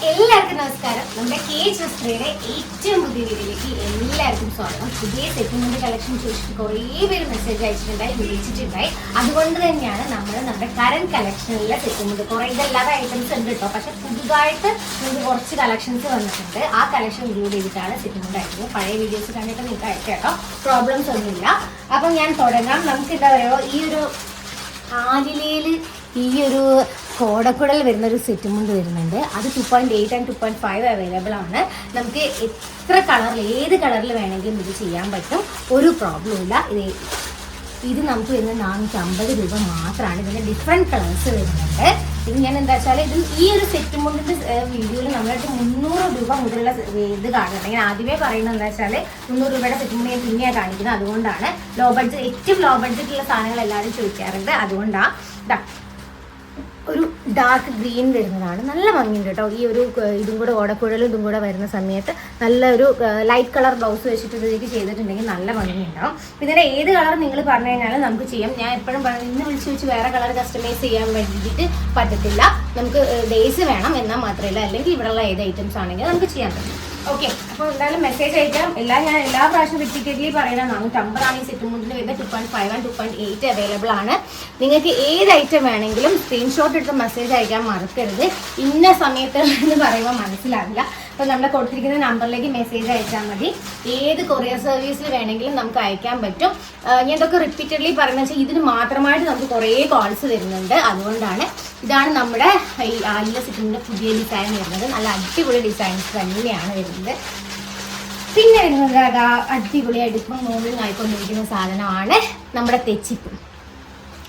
എല്ലാവർക്കും നമസ്കാരം. നമ്മുടെ കേജ് വസ്ത്രയുടെ ഏറ്റവും പുതിയ വീഡിയോയിലേക്ക് എല്ലാവർക്കും സ്വാഗതം. പുതിയ സെറ്റിൽമെന്റ് കളക്ഷൻ ചോദിച്ചിട്ട് കുറേ പേര് മെസ്സേജ് അയച്ചിട്ടുണ്ടായി, വിളിച്ചിട്ടുണ്ടായി. അതുകൊണ്ട് തന്നെയാണ് നമ്മൾ നമ്മുടെ കറന്റ് കളക്ഷനിലെ സെറ്റിൽമെന്റ് കുറേ ഇതല്ലാതെ ഐറ്റംസ് ഉണ്ട് കേട്ടോ. പക്ഷെ പുതുതായിട്ട് നമുക്ക് കുറച്ച് കളക്ഷൻസ് വന്നിട്ടുണ്ട്. ആ കളക്ഷൻ ഇൻക്ലൂഡ് ചെയ്തിട്ടാണ് സെറ്റിൽമെന്റ് അയക്കുന്നത്. പഴയ വീഡിയോസ് കണ്ടിട്ട് നിങ്ങൾക്ക് അയക്കാം കേട്ടോ, പ്രോബ്ലംസ് ഒന്നുമില്ല. അപ്പം ഞാൻ തുടങ്ങാം. നമുക്ക് എന്താ പറയുക, ഈ ഒരു ആലിലയിൽ ഈ ഒരു കോടക്കുടൽ വരുന്നൊരു സെറ്റുമുണ്ട് വരുന്നുണ്ട്. അത് 2.8 and 2.5 അവൈലബിൾ ആണ്. നമുക്ക് എത്ര കളറിൽ ഏത് കളറിൽ വേണമെങ്കിലും ഇത് ചെയ്യാൻ പറ്റും, ഒരു പ്രോബ്ലം ഇല്ല. ഇത് നമുക്ക് വരുന്നത് 450 രൂപ മാത്രമാണ്. ഇതിൻ്റെ ഡിഫറെൻറ്റ് കളേഴ്സ് വരുന്നുണ്ട്. ഇത് ഞാൻ എന്താ വെച്ചാൽ ഇത് ഈ ഒരു സെറ്റുമുണ്ടിൻ്റെ വീഡിയോയിൽ നമ്മളായിട്ട് 300 രൂപ മുതലുള്ള ഇത് കാണുന്നുണ്ട്. ഞാൻ ആദ്യമേ പറയുന്നത് എന്താ വെച്ചാൽ 300 രൂപയുടെ സെറ്റുമുണ്ട് ഞാൻ പിന്നെയാണ് കാണിക്കുന്നത്. അതുകൊണ്ടാണ് ലോ ബഡ്ജറ്റ്, ഏറ്റവും ലോ ബഡ്ജറ്റുള്ള സാധനങ്ങൾ എല്ലാവരും ചോദിക്കാറുണ്ട്. അതുകൊണ്ടാണ് ഒരു ഡാർക്ക് ഗ്രീൻ വരുന്നതാണ്. നല്ല ഭംഗിയുണ്ട് കേട്ടോ. ഈ ഒരു ഇതും കൂടെ ഓടക്കുഴലും ഇതും കൂടെ വരുന്ന സമയത്ത് നല്ലൊരു ലൈറ്റ് കളർ ബ്ലൗസ് വെച്ചിട്ട് ഇതിലേക്ക് ചെയ്തിട്ടുണ്ടെങ്കിൽ നല്ല ഭംഗിയുണ്ടാവും. ഇതിൻ്റെ ഏത് കളർ നിങ്ങൾ പറഞ്ഞു കഴിഞ്ഞാൽ നമുക്ക് ചെയ്യാം. ഞാൻ എപ്പോഴും പറഞ്ഞു, ഇന്ന് വിളിച്ച് വെച്ച് വേറെ കളർ കസ്റ്റമൈസ് ചെയ്യാൻ വേണ്ടിയിട്ട് പറ്റത്തില്ല. നമുക്ക് ഡേയ്സ് വേണം എന്നാൽ മാത്രമല്ല, അല്ലെങ്കിൽ ഇവിടെയുള്ള ഏത് ഐറ്റംസ് ആണെങ്കിലും നമുക്ക് ചെയ്യാൻ പറ്റും. ഓക്കെ, അപ്പോൾ എന്തായാലും മെസ്സേജ് അയക്കാം. ഞാൻ എല്ലാ പ്രാവശ്യം റിപ്പീറ്റഡ്ലി പറയണം. 450 ഈ സെറ്റുമുണ്ടിന് വരുന്നത് 2.5 and 2.8 അവൈലബിൾ ആണ്. നിങ്ങൾക്ക് ഏത് ഐറ്റം വേണമെങ്കിലും സ്ക്രീൻഷോട്ട് എടുത്ത് മെസ്സേജ് അയക്കാൻ മറക്കരുത്. ഇന്ന സമയത്ത് എന്ന് പറയുമ്പോൾ മനസ്സിലാവില്ല. അപ്പോൾ നമ്മൾ കൊടുത്തിരിക്കുന്ന നമ്പറിലേക്ക് മെസ്സേജ് അയച്ചാൽ മതി. ഏത് കൊറിയർ സർവീസിൽ വേണമെങ്കിലും നമുക്ക് അയക്കാൻ പറ്റും. ഞാൻ ഇതൊക്കെ റിപ്പീറ്റഡ്ലി പറയുന്നത് വെച്ചാൽ ഇതിന് മാത്രമായിട്ട് നമുക്ക് കുറേ കോൾസ് വരുന്നുണ്ട്. അതുകൊണ്ടാണ്. ഇതാണ് നമ്മുടെ ഈ ആലില സെറ്റിൻ്റെ പുതിയ ഡിസൈൻ വരുന്നത്. നല്ല അടിപൊളി ഡിസൈൻസ് തന്നെയാണ് വരുന്നത്. പിന്നെ വരുന്നത് അടിപൊളിയായിട്ട് ഇപ്പം മൂവിങ് ആയിക്കൊണ്ടിരിക്കുന്ന സാധനമാണ് നമ്മുടെ തെച്ചിപ്പ്.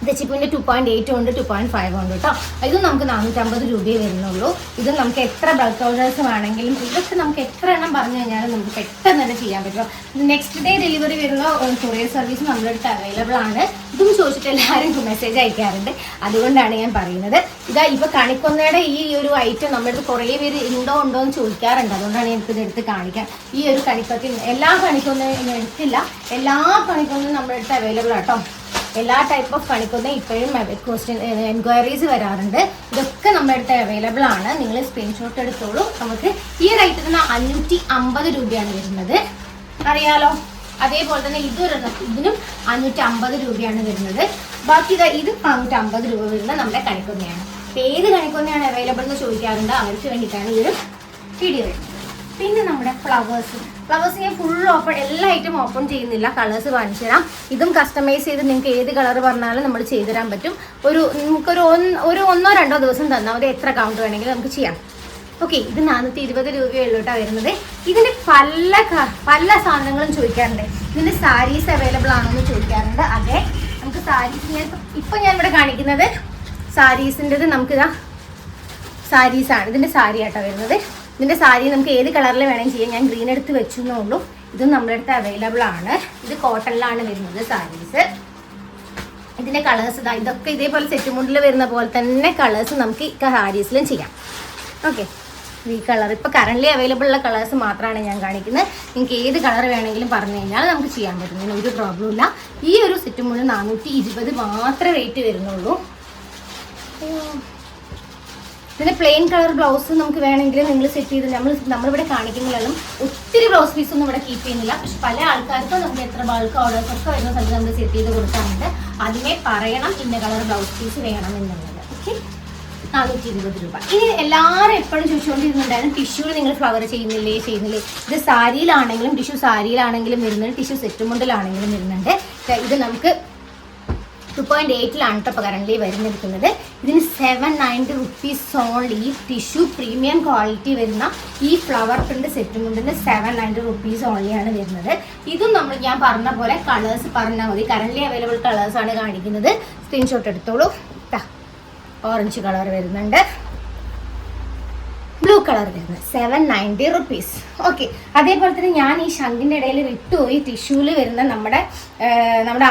തെച്ചിപ്പിൻ്റെ 2.8 ഉണ്ട്, 2.5 ഉണ്ട് കേട്ടോ. ഇതും നമുക്ക് 450 രൂപയെ വരുന്നുള്ളൂ. ഇതും നമുക്ക് എത്ര ബൾക്ക് ഓർഡേഴ്സ് വേണമെങ്കിലും, ഇതൊക്കെ നമുക്ക് എത്ര എണ്ണം പറഞ്ഞു കഴിഞ്ഞാലും നമുക്ക് പെട്ടെന്ന് തന്നെ ചെയ്യാൻ പറ്റും. നെക്സ്റ്റ് ഡേ ഡെലിവറി വരുന്ന കൊറിയർ സർവീസ് നമ്മുടെ അടുത്ത് അവൈലബിൾ ആണ്. ഇതും ചോദിച്ചിട്ട് എല്ലാവരും മെസ്സേജ് അയക്കാറുണ്ട്. അതുകൊണ്ടാണ് ഞാൻ പറയുന്നത്. ഇതാ ഇപ്പോൾ കണിക്കൊന്നയുടെ ഈ ഒരു ഐറ്റം നമ്മുടെ അടുത്ത് കുറേ പേര് ഉണ്ടോ എന്ന് ചോദിക്കാറുണ്ട്. അതുകൊണ്ടാണ് എനിക്കിത് എടുത്ത് കാണിക്കാൻ. ഈ ഒരു കണിക്കൊത്തി എല്ലാ കണിക്കൊന്നും എടുത്തില്ല, എല്ലാ കണിക്കൊന്നും നമ്മുടെ അടുത്ത് അവൈലബിൾ ആട്ടോ. എല്ലാ ടൈപ്പ് ഓഫ് കണിക്കൊന്നും ഇപ്പോഴും എൻക്വയറീസ് വരാറുണ്ട്. ഇതൊക്കെ നമ്മുടെ അടുത്ത് അവൈലബിൾ ആണ്. നിങ്ങൾ സ്ക്രീൻഷോട്ട് എടുത്തോളൂ. നമുക്ക് ഈ റേറ്റിന് 550 രൂപയാണ് വരുന്നത്, അറിയാലോ. അതേപോലെ തന്നെ ഇതിനും 550 രൂപയാണ് വരുന്നത്. ബാക്കി ഇത് 550 രൂപ വരുന്ന നമ്മുടെ കണിക്കൊന്നയാണ്. ഏത് കണിക്കൊന്നയാണ് അവൈലബിൾ എന്ന് ചോദിക്കാറുണ്ട്. അവർക്ക് വേണ്ടിയിട്ടാണ് ഈ ഒരു വീഡിയോ വരുന്നത്. പിന്നെ നമ്മുടെ ഫ്ലവേഴ്സ് ഞാൻ ഫുൾ ഓപ്പൺ, എല്ലാ ഐറ്റം ഓപ്പൺ ചെയ്യുന്നില്ല. കളേഴ്സ് കാണിച്ചു തരാം. ഇതും കസ്റ്റമൈസ് ചെയ്ത് നിങ്ങൾക്ക് ഏത് കളർ പറഞ്ഞാലും നമ്മൾ ചെയ്തു തരാൻ പറ്റും. നമുക്കൊരു 1-2 ദിവസം തന്നാൽ മതി. എത്ര കൗണ്ട് വേണമെങ്കിലും നമുക്ക് ചെയ്യാം. ഓക്കെ, ഇത് 420 രൂപയുള്ളൂ കേട്ടോ വരുന്നത്. ഇതിൻ്റെ പല സാധനങ്ങളും ചോദിക്കാറുണ്ട്. ഇതിൻ്റെ സാരീസ് അവൈലബിൾ ആണോ എന്ന് ചോദിക്കാറുണ്ട്. അതെ, നമുക്ക് സാരീസ് ഇപ്പം ഞാൻ ഇവിടെ കാണിക്കുന്നത് സാരീസിൻ്റെത് നമുക്കിതാ സാരീസാണ്. ഇതിൻ്റെ സാരി ആട്ടോ വരുന്നത്. ഇതിൻ്റെ സാരി നമുക്ക് ഏത് കളറിൽ വേണമെങ്കിൽ ചെയ്യാം. ഞാൻ ഗ്രീൻ എടുത്ത് വെച്ചെന്നേ ഉള്ളൂ. ഇതും നമ്മുടെ അടുത്ത് അവൈലബിൾ ആണ്. ഇത് കോട്ടണിലാണ് വരുന്നത് സാരീസ്. ഇതിൻ്റെ കളേഴ്സ് ഇതൊക്കെ ഇതേപോലെ സെറ്റുമുണ്ടിൽ വരുന്ന പോലെ തന്നെ കളേഴ്സ് നമുക്ക് സാരീസിലും ചെയ്യാം. ഓക്കെ, ഈ കളർ ഇപ്പോൾ കറൻ്റ്ലി അവൈലബിൾ ഉള്ള കളേഴ്സ് മാത്രമാണ് ഞാൻ കാണിക്കുന്നത്. നിങ്ങൾക്ക് ഏത് കളർ വേണമെങ്കിലും പറഞ്ഞു കഴിഞ്ഞാൽ നമുക്ക് ചെയ്യാൻ പറ്റും. ഇതിന് ഒരു പ്രോബ്ലം ഇല്ല. ഈ ഒരു സെറ്റുമുണ്ട് 420 മാത്രമേ റേറ്റ് വരുന്നുള്ളൂ. ഇതിൻ്റെ പ്ലെയിൻ കളർ ബ്ലൗസ് നമുക്ക് വേണമെങ്കിൽ നിങ്ങൾ സെറ്റ് ചെയ്ത് നമ്മളിവിടെ കാണിക്കുന്നതിലും ഒത്തിരി ബ്ലൗസ് പീസൊന്നും ഇവിടെ കീപ്പ് ചെയ്യുന്നില്ല. പക്ഷെ പല ആൾക്കാർക്കും നമുക്ക് എത്ര ബൾക്ക് ഓർഡേഴ്സ് ഒക്കെ വരുന്ന സ്ഥലത്ത് നമ്മൾ സെറ്റ് ചെയ്ത് കൊടുക്കാറുണ്ട്. അതിനെ പറയണം ഇന്ന കളർ ബ്ലൗസ് പീസ് വേണം എന്നുള്ളത്. ഓക്കെ, 420 രൂപ. ഇനി എല്ലാവരും എപ്പോഴും ചോദിച്ചുകൊണ്ടിരുന്നുണ്ടായിരുന്നു, ടിഷ്യൂവിൽ നിങ്ങൾ ഫ്ലവർ ചെയ്യുന്നില്ലേ. ഇത് സാരിയിലാണെങ്കിലും ടിഷ്യൂ സാരിയിലാണെങ്കിലും വരുന്നുണ്ട്, ടിഷ്യൂ സെറ്റുമുണ്ടിലാണെങ്കിലും വരുന്നുണ്ട്. ഇത് നമുക്ക് 2.8 ഇപ്പോൾ കറൻ്റ് വരുന്നിരിക്കുന്നത്. ഇതിന് 790 റുപ്പീസ് ഓൺലി. ഈ ടിഷ്യൂ പ്രീമിയം ക്വാളിറ്റി വരുന്ന ഈ ഫ്ലവർ പ്രിന്റ് സെറ്റുമുണ്ടിന് 790 റുപ്പീസ് ഓൺലിയാണ് വരുന്നത്. ഇതും ഞാൻ പറഞ്ഞ പോലെ കളേഴ്സ് പറഞ്ഞാൽ മതി. കറൻ്റ് അവൈലബിൾ കളേഴ്സാണ് കാണിക്കുന്നത്. സ്ക്രീൻഷോട്ട് എടുത്തോളൂ. ഓറഞ്ച് കളർ വരുന്നുണ്ട്, ബ്ലൂ കളർ വരുന്നത് 790 റുപ്പീസ്. ഓക്കെ, അതേപോലെ തന്നെ ഞാൻ ഈ ശംഖിൻ്റെ ഇടയിൽ വിട്ടുപോയി. ടിഷ്യൂവിൽ വരുന്ന നമ്മുടെ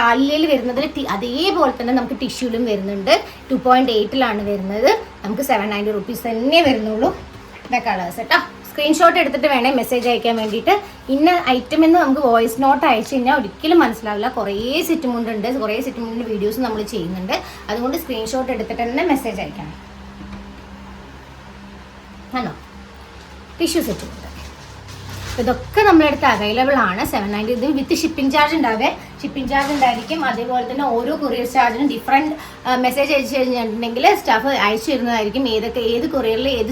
ആലിലയിൽ വരുന്നതിൽ അതേപോലെ തന്നെ നമുക്ക് ടിഷ്യൂലും വരുന്നുണ്ട്. 2.8 വരുന്നത്. നമുക്ക് 790 റുപ്പീസ് തന്നെ വരുന്നുള്ളൂ. കളേഴ്സ് കേട്ടോ. സ്ക്രീൻഷോട്ട് എടുത്തിട്ട് വേണേൽ മെസ്സേജ് അയക്കാൻ വേണ്ടിയിട്ട്. ഇന്ന ഐറ്റം എന്ന് നമുക്ക് വോയിസ് നോട്ട് അയച്ചു കഴിഞ്ഞാൽ ഒരിക്കലും മനസ്സിലാവില്ല. കുറേ സെറ്റുമുണ്ടുണ്ട്, കുറേ സെറ്റുമുണ്ടിൻ്റെ വീഡിയോസ് നമ്മൾ ചെയ്യുന്നുണ്ട്. അതുകൊണ്ട് സ്ക്രീൻഷോട്ട് എടുത്തിട്ട് തന്നെ മെസ്സേജ് അയക്കണം. ആണോ? ടിഷ്യൂ സെറ്റ് ഉണ്ട്. ഇതൊക്കെ നമ്മുടെ അടുത്ത് അവൈലബിൾ ആണ്. 790 ഇത് വിത്ത് ഷിപ്പിംഗ് ചാർജ് ഉണ്ടാവേ, ഷിപ്പിംഗ് ചാർജ് ഉണ്ടായിരിക്കും. അതേപോലെ തന്നെ ഓരോ കൊറിയർ ചാർജിനും ഡിഫറെൻറ്റ് മെസ്സേജ് അയച്ചു കഴിഞ്ഞിട്ടുണ്ടെങ്കിൽ സ്റ്റാഫ് അയച്ചു തരുന്നതായിരിക്കും. ഏത് കൊറിയറിൽ ഏത്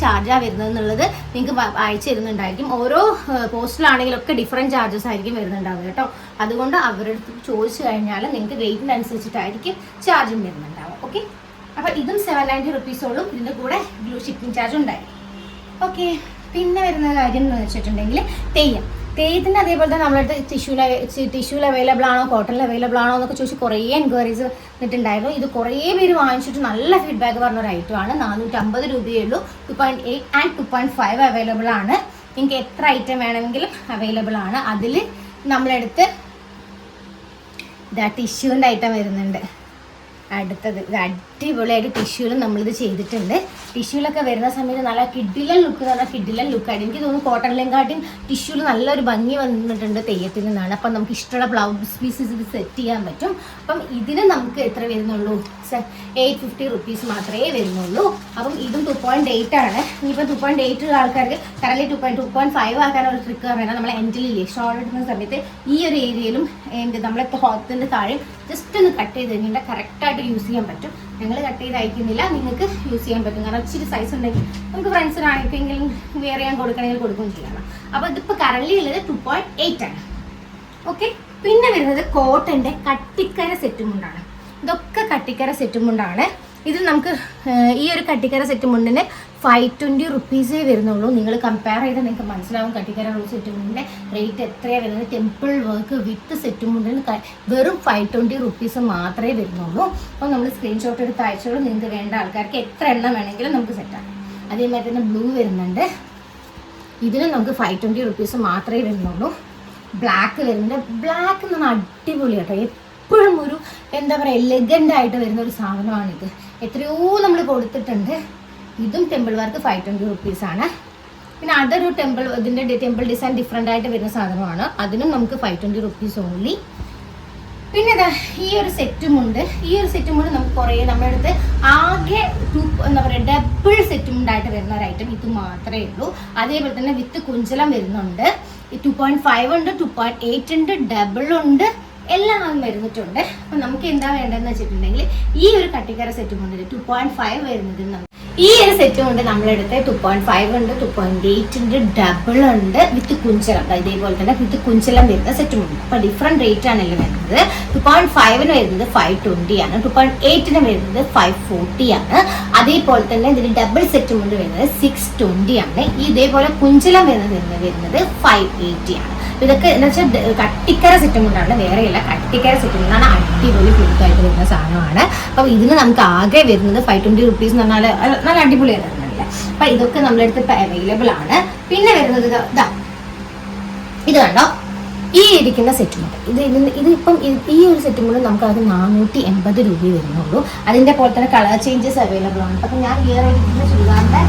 ചാർജാണ് വരുന്നത് എന്നുള്ളത് നിങ്ങൾക്ക് അയച്ചു തരുന്നുണ്ടായിരിക്കും. ഓരോ പോസ്റ്റിലാണെങ്കിലൊക്കെ ഡിഫറെൻറ്റ് ചാർജസ് ആയിരിക്കും വരുന്നുണ്ടാവുക കേട്ടോ. അതുകൊണ്ട് അവരുടെ അടുത്ത് ചോദിച്ചു കഴിഞ്ഞാൽ നിങ്ങൾക്ക് വെയിറ്റിനനുസരിച്ചിട്ടായിരിക്കും ചാർജും വരുന്നുണ്ടാവുക. ഓക്കെ, അപ്പോൾ ഇതും 790 റുപ്പീസോളും ഇതിൻ്റെ കൂടെ ഷിപ്പിംഗ് ചാർജ് ഉണ്ടായിരിക്കും. ഓക്കെ, പിന്നെ വരുന്ന കാര്യം എന്ന് വെച്ചിട്ടുണ്ടെങ്കിൽ തെയ്യത്തിന് അതേപോലെ തന്നെ നമ്മളടുത്ത് ടിഷ്യൂല് അവൈലബിൾ ആണോ, കോട്ടണിൽ അവൈലബിൾ ആണോ എന്നൊക്കെ ചോദിച്ച് കുറേ എൻക്വയറീസ് വന്നിട്ടുണ്ടായിരുന്നു. ഇത് കുറേ പേര് വാങ്ങിച്ചിട്ട് നല്ല ഫീഡ്ബാക്ക് പറഞ്ഞ ഒരു ഐറ്റമാണ്. 450 രൂപയേ ഉള്ളൂ. 2.8 ആൻഡ് 2.5 അവൈലബിൾ ആണ്. നിങ്ങൾക്ക് എത്ര ഐറ്റം വേണമെങ്കിലും അവൈലബിൾ ആണ്. അതിൽ നമ്മളടുത്ത് ടിഷ്യൂവിൻ്റെ ഐറ്റം വരുന്നുണ്ട്. അടുത്തത് ഇത് അടിപൊളിയായിട്ട് ടിഷ്യൂവിൽ നമ്മളിത് ചെയ്തിട്ടുണ്ട്. ടിഷ്യൂലൊക്കെ വരുന്ന സമയത്ത് നല്ല കിഡിലൻ ലുക്ക് എന്ന് പറഞ്ഞാൽ കിഡിലൻ ലുക്കായിട്ട് എനിക്ക് തോന്നുന്നു കോട്ടണിലേക്കാട്ടും ടിഷ്യൂവിൽ നല്ലൊരു ഭംഗി വന്നിട്ടുണ്ട് തെയ്യത്തിൽ നിന്നാണ്. അപ്പം നമുക്ക് ഇഷ്ടമുള്ള ബ്ലൗസ് പീസസ് ഇത് സെറ്റ് ചെയ്യാൻ പറ്റും. അപ്പം ഇതിന് നമുക്ക് എത്ര വരുന്നുള്ളൂ? 850 റുപ്പീസ് മാത്രമേ വരുന്നുള്ളൂ. അപ്പം ഇതും 2.8 ആണ്. ഇനിയിപ്പോൾ 2.8 ആൾക്കാർക്ക് കറലി 2.5 ആക്കാൻ ഒരു ട്രിക്ക് പറഞ്ഞാൽ നമ്മളെ എൻഡിലില്ലേ ഷോൾ എടുക്കുന്ന സമയത്ത് ഈ ഒരു ഏരിയയിലും നമ്മളെ ഹോത്തിൻ്റെ താഴെയും ജസ്റ്റ് ഒന്ന് കട്ട് ചെയ്ത് കഴിഞ്ഞാൽ കറക്റ്റായിട്ട് യൂസ് ചെയ്യാൻ പറ്റും. ഞങ്ങൾ കട്ട് ചെയ്ത് അയക്കുന്നില്ല, നിങ്ങൾക്ക് യൂസ് ചെയ്യാൻ പറ്റും. കാരണം ഇച്ചിരി സൈസ് ഉണ്ടെങ്കിൽ നമുക്ക് ഫ്രണ്ട്സിനാണെങ്കിലും വെയർ ചെയ്യാൻ കൊടുക്കണമെങ്കിൽ കൊടുക്കുകയും ചെയ്യണം. അപ്പോൾ ഇതിപ്പോൾ കറലി ഉള്ളത് 2.8 ആണ്. ഓക്കെ, പിന്നെ വരുന്നത് കോട്ടൻ്റെ കട്ടിക്കര സെറ്റും കൊണ്ടാണ്. ഇതൊക്കെ കട്ടിക്കര സെറ്റും കൊണ്ടാണ്. ഇത് നമുക്ക് ഈ ഒരു കട്ടിക്കര സെറ്റ് മുണ്ടിന് 520 റുപ്പീസേ വരുന്നുള്ളൂ. നിങ്ങൾ കമ്പയർ ചെയ്താൽ നിങ്ങൾക്ക് മനസ്സിലാവും കട്ടിക്കര സെറ്റ് മുണ്ടിൻ്റെ റേറ്റ് എത്രയാണ് വരുന്നത്. ടെമ്പിൾ വർക്ക് വിത്ത് സെറ്റ് മുണ്ടിന് വെറും 520 റുപ്പീസ് മാത്രമേ വരുന്നുള്ളൂ. അപ്പോൾ നമ്മൾ സ്ക്രീൻഷോട്ട് എടുത്ത് അയച്ചോളൂ. നിങ്ങൾക്ക് വേണ്ട ആൾക്കാർക്ക് എത്ര എണ്ണം വേണമെങ്കിലും നമുക്ക് സെറ്റാക്കാം. അതേമാതിരി തന്നെ ബ്ലൂ വരുന്നുണ്ട്. ഇതിന് നമുക്ക് 520 റുപ്പീസ് മാത്രമേ വരുന്നുള്ളൂ. ബ്ലാക്ക് വരുന്നുണ്ട്. ബ്ലാക്ക് എന്ന് പറഞ്ഞാൽ അടിപൊളി കേട്ടോ. എപ്പോഴും ഒരു എന്താ പറയുക എലഗൻ്റ് ആയിട്ട് വരുന്ന ഒരു സാധനമാണിത്. എത്രയോ നമ്മൾ കൊടുത്തിട്ടുണ്ട്. ഇതും ടെമ്പിൾ വർക്ക് 520 റുപ്പീസാണ്. പിന്നെ അതൊരു ഇതിൻ്റെ ടെമ്പിൾ ഡിസൈൻ ഡിഫറെൻ്റ് ആയിട്ട് വരുന്ന സാധനമാണ്. അതിനും നമുക്ക് 520 റുപ്പീസ് ഓൺലി. പിന്നെ ഈ ഒരു സെറ്റുമുണ്ട്. ഈ ഒരു സെറ്റുമുണ്ട് നമുക്ക് കുറേ നമ്മുടെ അടുത്ത് ആകെ എന്താ പറയുക ഡബിൾ സെറ്റുമുണ്ടായിട്ട് വരുന്ന ഒരു ഐറ്റം ഇത് മാത്രമേ ഉള്ളൂ. അതേപോലെ തന്നെ വിത്ത് കുഞ്ചലം വരുന്നുണ്ട്. 2.5 ഉണ്ട്, 2.8 ഉണ്ട്, ഡബിൾ ഉണ്ട്, എല്ലാം വരുന്നിട്ടുണ്ട്. അപ്പം നമുക്ക് എന്താ വേണ്ടതെന്ന് വെച്ചിട്ടുണ്ടെങ്കിൽ ഈ ഒരു കട്ടിക്കര സെറ്റുമുണ്ട് 2.5 വരുന്നത്. ഈ ഒരു സെറ്റും ഉണ്ട് നമ്മളെടുത്ത് 2.5 ഉണ്ട്, 2.8 ഉണ്ട്, ഡബിൾ ഉണ്ട്, വിത്ത് കുഞ്ചലം. ഇതേപോലെ തന്നെ വിത്ത് കുഞ്ചലം വരുന്ന സെറ്റുമുണ്ട്. അപ്പോൾ ഡിഫറെൻറ്റ് റേറ്റ് ആണല്ലോ വരുന്നത്. 2.5 വരുന്നത് 520 ആണ്, 2.8 വരുന്നത് 540 ആണ്. അതേപോലെ തന്നെ ഇതിന് ഡബിൾ സെറ്റുമുണ്ട് വരുന്നത് 620 ആണ്. ഇതേപോലെ കുഞ്ചലം വരുന്നത് 580 ആണ്. ഇതൊക്കെ എന്ന് വെച്ചാൽ കട്ടിക്കര സെറ്റുമുണ്ടാണ്, വേറെയല്ല. കട്ടിക്കര സെറ്റുമുണ്ടാണ് അടിപൊളി ഫ്ലിക്കായിട്ട് വരുന്ന സാധനമാണ്. അപ്പോൾ ഇതിന് നമുക്ക് ആകെ വരുന്നത് 520 റുപ്പീസ് എന്ന് പറഞ്ഞാൽ നല്ല അടിപൊളിയായിട്ട് വരുന്നില്ല. അപ്പം ഇതൊക്കെ നമ്മുടെ അടുത്ത് ഇപ്പം അവൈലബിൾ ആണ്. പിന്നെ വരുന്നത് ഇത് കണ്ടോ, ഈ ഇരിക്കുന്ന സെറ്റുമുണ്ട്. ഇതിപ്പം ഈ ഒരു സെറ്റുമുണ്ട് നമുക്ക് അത് 480 രൂപ വരുന്നുള്ളൂ. അതിൻ്റെ പോലെ തന്നെ കളർ ചേഞ്ചസ് അവൈലബിൾ ആണ്. അപ്പം ഞാൻ ഈ ഇരിക്കുന്ന ചുരിദാറിൻ്റെ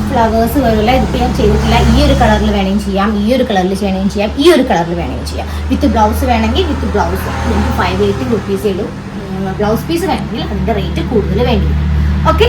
ഫ്ലവേഴ്സ് വരില്ല. ഇതിപ്പോൾ ഞാൻ ചെയ്തിട്ടില്ല. ഈ ഒരു കളറിൽ വേണമെങ്കിൽ ചെയ്യാം, ഈ ഒരു കളറിൽ വേണമെങ്കിൽ ചെയ്യാം, ഈ ഒരു കളറിൽ വേണമെങ്കിൽ ചെയ്യാം. വിത്ത് ബ്ലൗസ് വേണമെങ്കിൽ വിത്ത് ബ്ലൗസ് നമുക്ക് 580 റുപ്പീസേ ഉള്ളൂ. ബ്ലൗസ് പീസ് വേണമെങ്കിൽ അതിൻ്റെ റേറ്റ് കൂടുതൽ വേണ്ടി വരും. ഓക്കെ,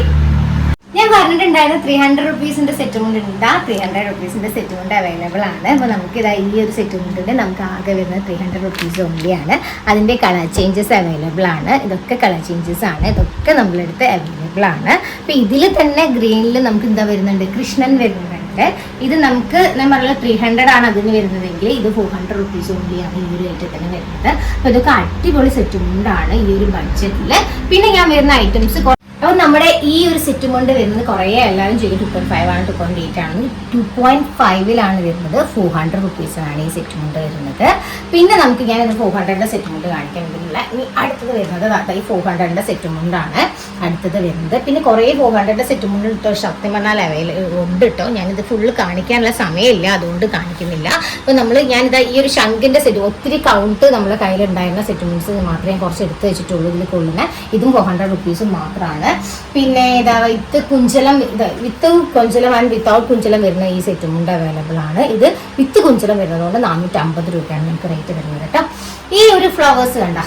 ഞാൻ പറഞ്ഞിട്ടുണ്ടായിരുന്നു 300 റുപ്പീസിൻ്റെ സെറ്റുമുണ്ട് ഉണ്ട്. 300 റുപ്പീസിൻ്റെ സെറ്റുമുണ്ട് അവൈലബിൾ ആണ്. അപ്പോൾ നമുക്കിതാ ഈ ഒരു സെറ്റുമുണ്ടിൻ്റെ നമുക്ക് ആകെ വരുന്നത് 300 റുപ്പീസ് ഓൺലിയാണ്. അതിൻ്റെ കളർ ചേഞ്ചസ് അവൈലബിൾ ആണ്. ഇതൊക്കെ കളർ ചേഞ്ചസ് ആണ്. ഇതൊക്കെ നമ്മളെടുത്ത് അവൈലബിൾ ആണ്. അപ്പോൾ ഇതിൽ തന്നെ ഗ്രീനിൽ നമുക്ക് എന്താ വരുന്നുണ്ട്, കൃഷ്ണൻ വരുന്നുണ്ട്. ഇത് നമുക്ക് ഞാൻ പറഞ്ഞ 300 ആണ് അതിന് വരുന്നതെങ്കിൽ ഇത് 400 റുപ്പീസ് ഓൺലിയാണ് ഈ ഒരു ഐറ്റത്തിന് വരുന്നത്. അപ്പോൾ ഇതൊക്കെ അടിപൊളി സെറ്റുമുണ്ടാണ് ഈ ഒരു ബഡ്ജറ്റിൽ. പിന്നെ ഞാൻ വരുന്ന ഐറ്റംസ് അപ്പോൾ നമ്മുടെ ഈ ഒരു സെറ്റും കൊണ്ട് വരുന്നത് കുറേ എല്ലാവരും ചെയ്യും 2.5 ആണ്, 2.8 ആണ്. 2.5 വരുന്നത് 400 റുപ്പീസാണ് ഈ സെറ്റും കൊണ്ട് വരുന്നത്. പിന്നെ നമുക്ക് ഞാനിത് 400 സെറ്റും കൊണ്ട് കാണിക്കാനുള്ള അടുത്തത് വരുന്നത് ഈ 400 സെറ്റും കൊണ്ടാണ് അടുത്തത് വരുന്നത്. പിന്നെ കുറേ 400 സെറ്റും കൊണ്ട് ഇട്ടോ സത്യം പറഞ്ഞാൽ ഉണ്ട് കേട്ടോ. ഞാനിത് ഫുള്ള് കാണിക്കാനുള്ള സമയമില്ല, അതുകൊണ്ട് കാണിക്കുന്നില്ല. അപ്പോൾ ഞാനിതാ ഈ ഒരു ശംഖിൻ്റെ സെറ്റ് ഒത്തിരി കൗണ്ട് നമ്മുടെ കയ്യിലുണ്ടായിരുന്ന സെറ്റുമെൻറ്റ്സ് മാത്രമേ കുറച്ച് എടുത്ത് വെച്ചിട്ടുള്ളൂ. ഇതിൽ കൊള്ളുന്ന ഇതും 400 റുപ്പീസ് മാത്രമാണ്. പിന്നെ ഇതാ വിത്ത് കുഞ്ചലം, വിത്ത് കുഞ്ചലം ആൻഡ് വിത്തൗട്ട് കുഞ്ചലം വരുന്ന ഈ സെറ്റും കൊണ്ട് അവൈലബിൾ ആണ്. ഇത് വിത്ത് കുഞ്ചലം വരുന്നതുകൊണ്ട് 450 രൂപയാണ് നമുക്ക് റേറ്റ് വരുന്നത് കേട്ടോ. ഈ ഒരു ഫ്ലവേഴ്സ് കണ്ട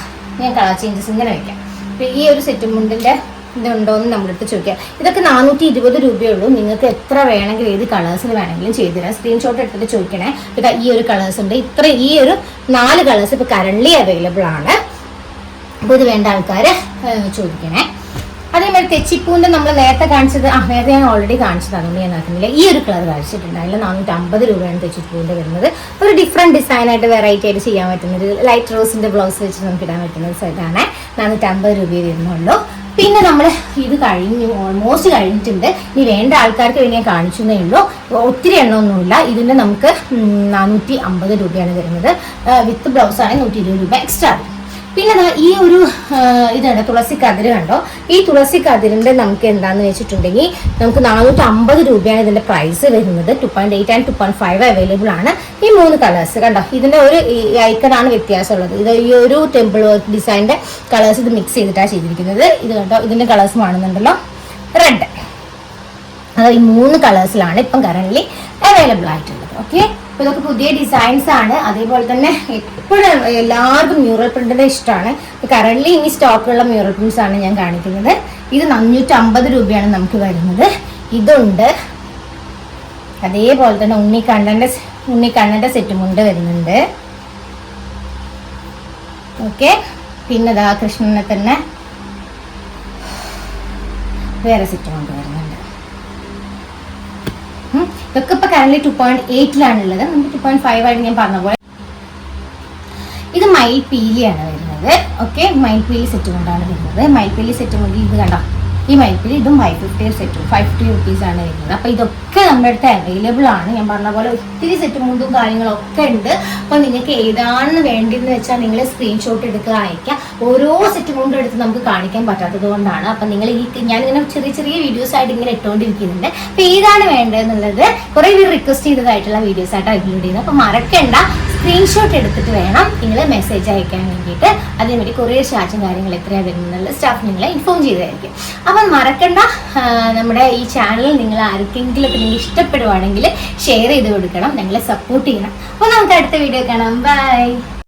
ഞാൻ കളർ ചേഞ്ചസ് ഇങ്ങനെ വയ്ക്കാം. അപ്പോൾ ഈ ഒരു സെറ്റും മുണ്ടിൻ്റെ ഇതുണ്ടോയെന്ന് നമ്മുടെ അടുത്ത് ചോദിക്കാം. ഇതൊക്കെ 420 രൂപയുള്ളൂ. നിങ്ങൾക്ക് എത്ര വേണമെങ്കിലും ഏത് കളേഴ്സിൽ വേണമെങ്കിലും ചെയ്തു തരാം. സ്ക്രീൻഷോട്ട് എടുത്തിട്ട് ചോദിക്കണേ. ഇപ്പം ഈ ഒരു കളേഴ്സ് ഉണ്ട്, ഈ ഒരു 4 കളേഴ്സ് ഇപ്പോൾ കറണ്ട്ലി അവൈലബിൾ ആണ്. അപ്പോൾ ഇത് വേണ്ട ആൾക്കാർ ചോദിക്കണേ. അതേമാതിരി തെച്ചിപ്പൂവിൻ്റെ നമ്മൾ നേരത്തെ കാണിച്ചത്, നേരത്തെ ഞാൻ ഓൾറെഡി കാണിച്ചത്, അതുകൊണ്ട് ഞാൻ ആക്കുന്നില്ല. ഈ ഒരു കളർ കാണിച്ചിട്ടുണ്ട്. അതിൽ 450 രൂപയാണ് തെച്ചിപ്പൂവിൻ്റെ വരുന്നത്. ഒരു ഡിഫറെൻറ്റ് ഡിസൈനായിട്ട് വെറൈറ്റി ആയിട്ട് ചെയ്യാൻ പറ്റുന്നത്, ലൈറ്റ് റോസിൻ്റെ ബ്ലൗസ് വെച്ച് നമുക്ക് ഇടാൻ പറ്റുന്ന സെറ്റാണ്. 450 രൂപയെ വരുന്നുള്ളൂ. പിന്നെ നമ്മൾ ഇത് കഴിഞ്ഞു, ഓൾമോസ്റ്റ് കഴിഞ്ഞിട്ടുണ്ട്. ഇനി വേണ്ട ആൾക്കാർക്ക് വേണ്ടി ഞാൻ കാണിച്ചതേ ഉള്ളൂ. ഒത്തിരി എണ്ണമൊന്നുമില്ല. ഇതിൻ്റെ നമുക്ക് 450 രൂപയാണ് വരുന്നത്. വിത്ത് ബ്ലൗസാണെങ്കിൽ 120 രൂപ എക്സ്ട്രാ. പിന്നെ ഈ ഒരു ഇതാണ് തുളസി കതിര്, കണ്ടോ? ഈ തുളസി കതിരിൻ്റെ നമുക്ക് എന്താണെന്ന് വെച്ചിട്ടുണ്ടെങ്കിൽ നമുക്ക് 450 രൂപയാണ് ഇതിൻ്റെ പ്രൈസ് വരുന്നത്. 2.8 ആൻഡ് 2.5 അവൈലബിൾ ആണ്. ഈ 3 കളേഴ്സ് കണ്ടോ? ഇതിൻ്റെ ഒരു ഐക്കണാണ് വ്യത്യാസമുള്ളത്. ഇത് ഈ ഒരു ടെമ്പിൾ വർക്ക് ഡിസൈൻ്റെ കളേഴ്സ് ഇത് മിക്സ് ചെയ്തിട്ടാണ് ചെയ്തിരിക്കുന്നത്. ഇത് കണ്ടോ? ഇതിൻ്റെ കളേഴ്സ് കാണുന്നുണ്ടല്ലോ, റെഡ്. അത് ഈ 3 കളേഴ്സിലാണ് ഇപ്പം കറൻ്റ്ലി അവൈലബിൾ ആയിട്ടുള്ളത്. ഓക്കെ, അപ്പോൾ ഇതൊക്കെ പുതിയ ഡിസൈൻസ് ആണ്. അതേപോലെ തന്നെ എപ്പോഴും എല്ലാവർക്കും മ്യൂറൽ പ്രിന്റിൻ്റെ ഇഷ്ടമാണ്. കറൻ്റ്ലി ഇനി സ്റ്റോക്കുള്ള മ്യൂറൽ പ്രിന്റ്സ് ആണ് ഞാൻ കാണിക്കുന്നത്. ഇത് 450 രൂപയാണ് നമുക്ക് വരുന്നത്. ഇതുണ്ട്. അതേപോലെ തന്നെ ഉണ്ണിക്കണ്ണൻ്റെ സെറ്റ് മുണ്ട് വരുന്നുണ്ട്. ഓക്കെ, പിന്നെ ദാ കൃഷ്ണനെ തന്നെ വേറെ സെറ്റ് മുണ്ട് വരുന്നുണ്ട്. ഇതൊക്കെ ഇപ്പൊ കറന്റ് 2.8 നമുക്ക് 2.5 ആയിട്ട് ഞാൻ പറഞ്ഞ പോലെ. ഇത് മയിൽപീലിയാണ് വരുന്നത്. ഓക്കെ, മയിൽപീലി സെറ്റ് കൊണ്ടാണ് വരുന്നത്. മയിൽപീലി സെറ്റ് കൊണ്ട് ഇത് കണ്ടോ? ഈ മയിൽപ്പീലി ഇതും 550 സെറ്റും 550 റുപ്പീസാണ് വരുന്നത്. അപ്പോൾ ഇതൊക്കെ നമ്മുടെ അടുത്ത് അവൈലബിൾ ആണ്. ഞാൻ പറഞ്ഞ പോലെ ഒത്തിരി സെറ്റ് മുണ്ടും കാര്യങ്ങളൊക്കെ ഉണ്ട്. അപ്പോൾ നിങ്ങൾക്ക് ഏതാണെന്ന് വേണ്ടതെന്ന് വെച്ചാൽ നിങ്ങൾ സ്ക്രീൻഷോട്ട് എടുക്കുക, അയക്കുക. ഓരോ സെറ്റ് മുണ്ടും എടുത്ത് നമുക്ക് കാണിക്കാൻ പറ്റാത്തത് കൊണ്ടാണ്. അപ്പം നിങ്ങൾ ഞാനിങ്ങനെ ചെറിയ ചെറിയ വീഡിയോസ് ആയിട്ട് ഇങ്ങനെ ഇട്ടുകൊണ്ടിരിക്കുന്നുണ്ട്. അപ്പോൾ ഏതാണ് വേണ്ടതെന്നുള്ളത് കുറേ പേര് റിക്വസ്റ്റ് ചെയ്തതായിട്ടുള്ള വീഡിയോസ് ആയിട്ട് അപ്ലോഡ് ചെയ്യുന്നത്. അപ്പോൾ മറക്കണ്ട, സ്ക്രീൻഷോട്ട് എടുത്തിട്ട് വേണം നിങ്ങൾ മെസ്സേജ് അയക്കാൻ വേണ്ടിയിട്ട്. അതേമാതിരി കൊറിയർ ചാർജും കാര്യങ്ങൾ എത്രയാണ് വരുന്നത് സ്റ്റാഫ് നിങ്ങളെ ഇൻഫോം ചെയ്തായിരിക്കും. അപ്പം മറക്കണ്ട, നമ്മുടെ ഈ ചാനൽ നിങ്ങൾ ആർക്കെങ്കിലും ഒക്കെ നിങ്ങൾ ഇഷ്ടപ്പെടുവാണെങ്കിൽ ഷെയർ ചെയ്ത് കൊടുക്കണം, ഞങ്ങളെ സപ്പോർട്ട് ചെയ്യണം. അപ്പോൾ നമുക്ക് അടുത്ത വീഡിയോ കാണാം. ബൈ.